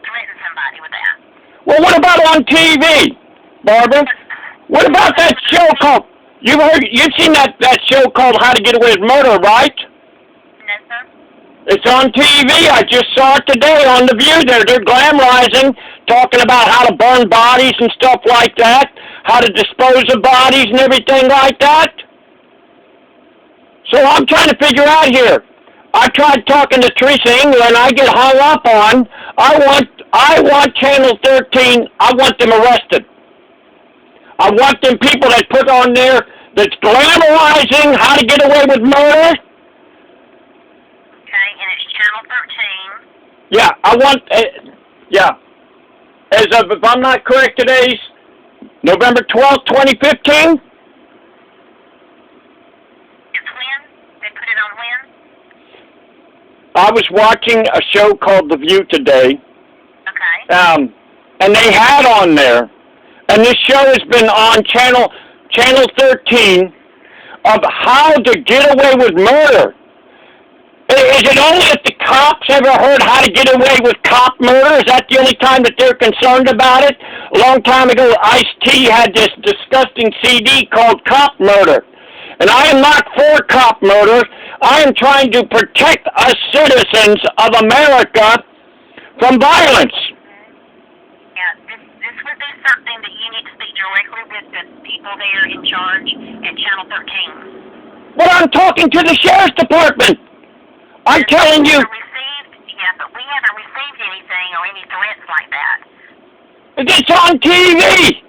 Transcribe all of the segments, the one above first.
threaten somebody with that. Well, what about on TV, Barbara? What about that show called, you've seen that show called How to Get Away with Murder, right? No, sir. It's on TV. I just saw it today on The View. They're glamorizing, talking about how to burn bodies and stuff like that, how to dispose of bodies and everything like that. So I'm trying to figure out here. I tried talking to Teresa England. I get hung up on. I want Channel 13. I want them arrested. I want them people that put on there that's glamorizing how to get away with murder. Okay, and it's Channel 13. Yeah, I want. Yeah. As of, if I'm not correct, today's November 12th, 2015. I was watching a show called The View today. Okay. And they had on there, and this show has been on Channel 13 of how to get away with murder. Is it only if the cops ever heard how to get away with cop murder? Is that the only time that they're concerned about it? A long time ago, Ice-T had this disgusting CD called Cop Murder. And I am not for cop murder. I am trying to protect us citizens of America from violence. Yeah, this would be something that you need to speak directly with the people there in charge at Channel 13. Well, I'm talking to the Sheriff's Department. I'm telling you. Yeah, but we haven't received anything or any threats like that. It's on TV.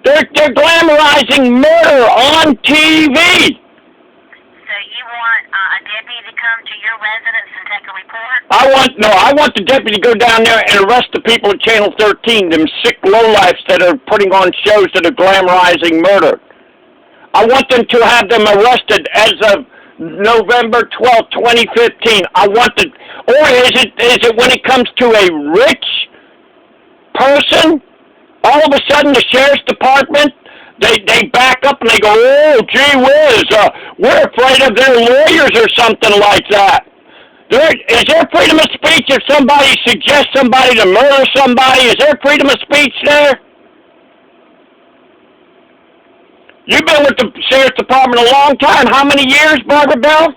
They're glamorizing murder on TV. So you want a deputy to come to your residence and take a report? I want the deputy to go down there and arrest the people at Channel 13, them sick lowlifes that are putting on shows that are glamorizing murder. I want them to have them arrested as of November 12th, 2015. Or is it when it comes to a rich person? All of a sudden, the Sheriff's Department, they back up and they go, oh, gee whiz, we're afraid of their lawyers or something like that. Is there freedom of speech if somebody suggests somebody to murder somebody? Is there freedom of speech there? You've been with the Sheriff's Department a long time. How many years, Barbara Bell?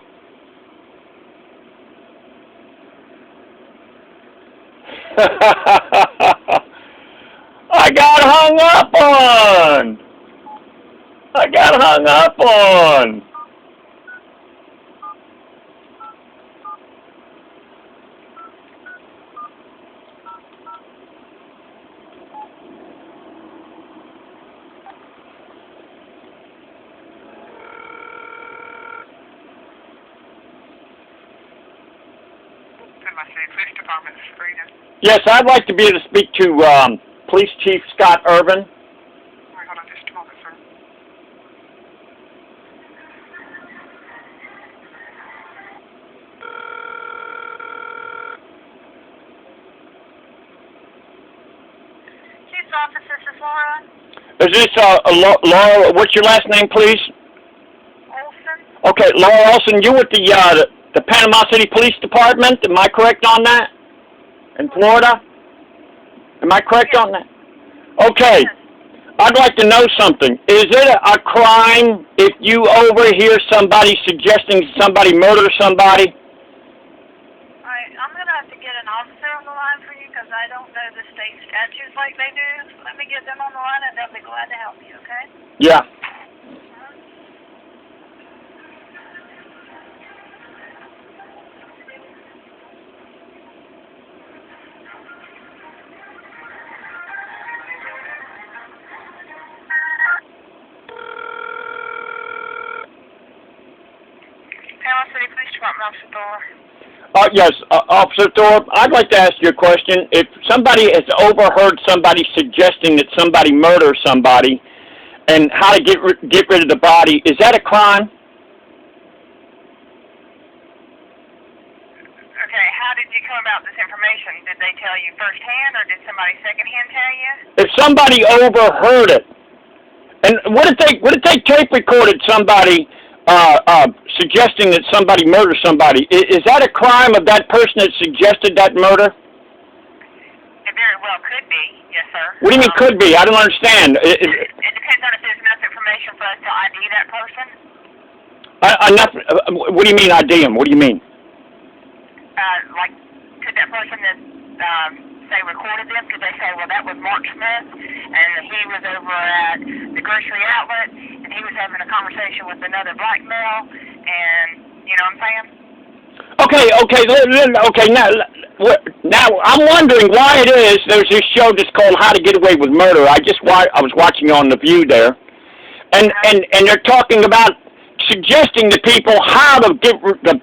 I got hung up on. Police Department, Sabrina. Yes, I'd like to be able to speak to Police Chief Scott Irvin. All right, hold on just a moment, sir. Chief's office, this is Laura. Is this Laura? What's your last name, please? Olson. Okay, Laura Olson. You with the Panama City Police Department? Am I correct on that? In Florida? Am I correct on that? Okay. I'd like to know something. Is it a crime if you overhear somebody suggesting somebody murder somebody? All right, I'm going to have to get an officer on the line for you because I don't know the state statutes like they do. Let me get them on the line and they'll be glad to help you, okay? Yeah. City Police Department, Officer Thor. Yes, Officer Thor, I'd like to ask you a question. If somebody has overheard somebody suggesting that somebody murder somebody and how to get rid of the body, is that a crime? Okay, how did you come about this information? Did they tell you firsthand or did somebody secondhand tell you? If somebody overheard it, and what if they tape recorded somebody suggesting that somebody murder somebody? Is that a crime of that person that suggested that murder? Could be, yes, sir. What do you mean could be? I don't understand. It depends on if there's enough information for us to ID that person. Enough. What do you mean ID him? What do you mean? Like, could that person that, say, recorded them, could they say, well, that was Mark Smith, and he was over at the grocery outlet, and he was having a conversation with another black male, and, you know what I'm saying? Okay. Now I'm wondering why it is there's this show that's called How to Get Away with Murder. I was watching on The View there, and they're talking about suggesting to people how to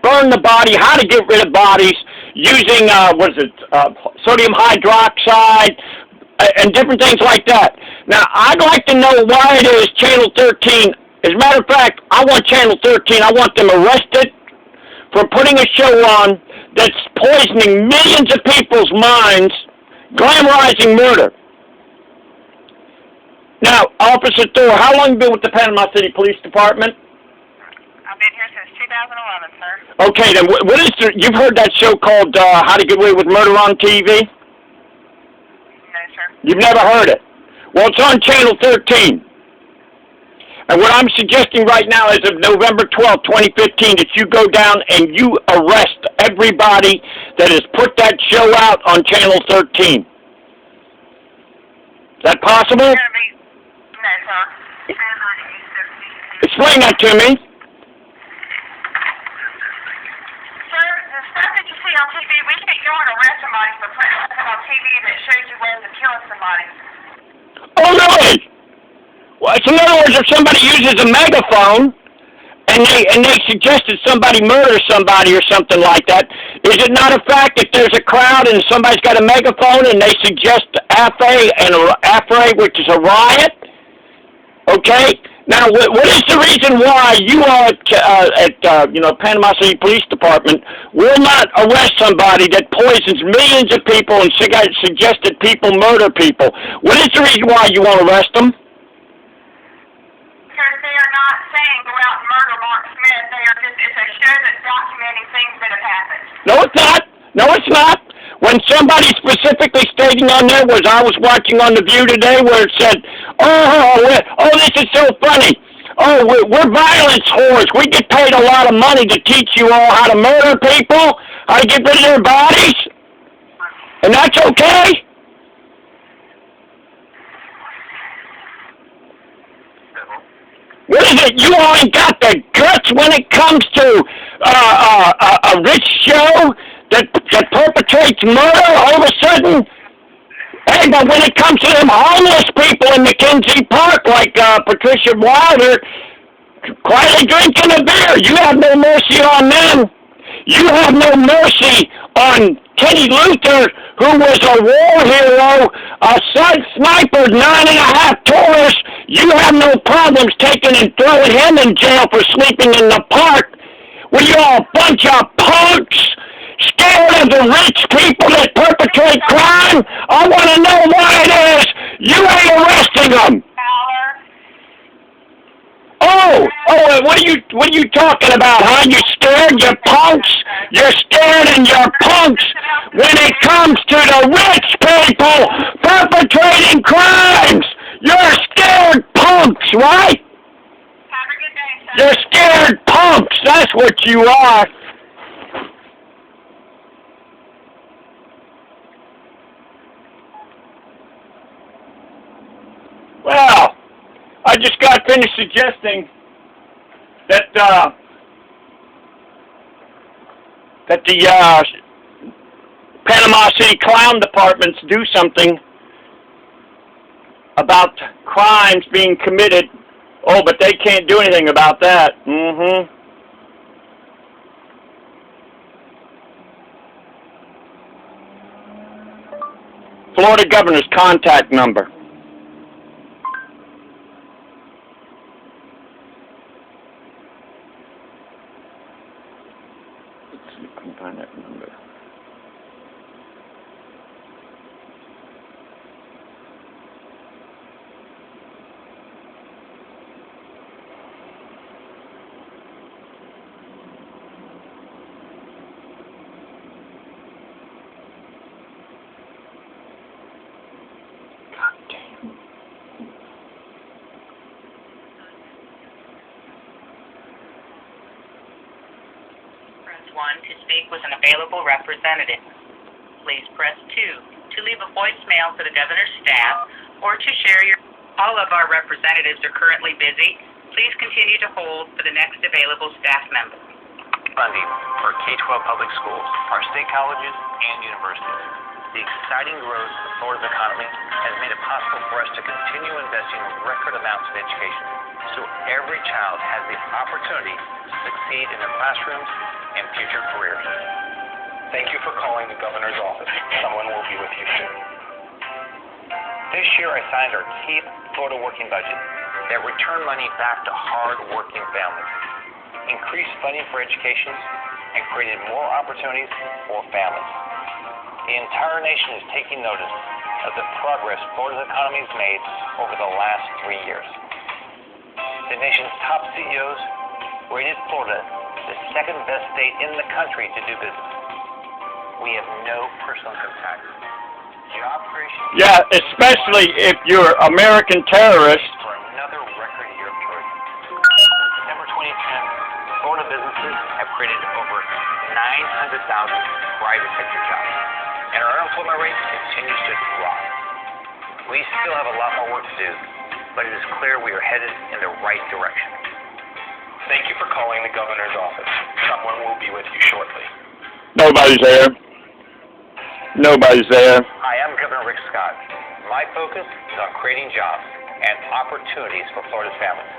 burn the body, how to get rid of bodies using sodium hydroxide and different things like that. Now I'd like to know why it is Channel 13. As a matter of fact, I want Channel 13. I want them arrested for putting a show on that's poisoning millions of people's minds, glamorizing murder. Now, Officer Thor, how long have you been with the Panama City Police Department? I've been here since 2011, sir. Okay, then what is you've heard that show called How to Get Away with Murder on TV? No, sir. You've never heard it? Well, it's on Channel 13. And what I'm suggesting right now is of November 12, 2015, that you go down and you arrest everybody that has put that show out on Channel 13. Is that possible? No, sir. Explain that to me. Sir, the stuff that you see on TV, we can't go and arrest somebody for putting something on TV that shows you ways of killing somebody. Oh, really? Well, so in other words, if somebody uses a megaphone and they suggest that somebody murders somebody or something like that, is it not a fact that there's a crowd and somebody's got a megaphone and they suggest affray, which is a riot? Okay. Now, what is the reason why you all at Panama City Police Department will not arrest somebody that poisons millions of people and suggested people murder people? What is the reason why you won't arrest them? Because they are not saying go out and murder Mark Smith. It's a show that's documenting things that have happened. No, it's not. No, it's not. When somebody specifically stating on there was, I was watching on The View today where it said, this is so funny. Oh, we're violence whores. We get paid a lot of money to teach you all how to murder people, how to get rid of their bodies, and that's okay? What is it? You all ain't got the guts when it comes to a rich show that perpetrates murder all of a sudden? Hey, but when it comes to them homeless people in McKenzie Park, like Patricia Wilder, quietly drinking a beer, you have no mercy on them. You have no mercy on Kenny Luther, who was a war hero, a sniper, 9.5 Taurus. You have no problems taking and throwing him in jail for sleeping in the park. Well, you're a bunch of punks, scared of the rich people that perpetrate crime. I want to know why it is you ain't arresting them. What are you talking about, huh? You scared, you punks? You're scared and you're punks when it comes to the rich people perpetrating crimes. You're scared punks, right? Have a good day, sir. You're scared punks. That's what you are. Well, I just got finished suggesting that the Panama City Clown Departments do something about crimes being committed. Oh, but they can't do anything about that. Florida Governor's contact number. Let's see if I can find that number. to speak with an available representative. Please press 2 to leave a voicemail for the governor's staff or to share your... All of our representatives are currently busy. Please continue to hold for the next available staff member. Funding for K-12 public schools, our state colleges, and universities. The exciting growth of Florida's economy has made it possible for us to continue investing record amounts in education, so every child has the opportunity to succeed in their classrooms and future careers. Thank you for calling the governor's office. Someone will be with you soon. This year I signed our Keep Florida Working budget That return money back to hard-working families, increased funding for education, and created more opportunities for families. The entire nation is taking notice of the progress Florida's economy has made over the last 3 years. The nation's top CEOs rated Florida the second best state in the country to do business. We have no personal income tax. Job creation... Yeah, especially if you're American terrorists. For another record year of tourism. Since December 2010, Florida businesses have created over 900,000 private sector jobs, and our unemployment rate continues to drop. We still have a lot more work to do, but it is clear we are headed in the right direction. Thank you for calling the governor's office. Someone will be with you shortly. Nobody's there. Nobody's there. Hi, I'm Governor Rick Scott. My focus is on creating jobs and opportunities for Florida's families.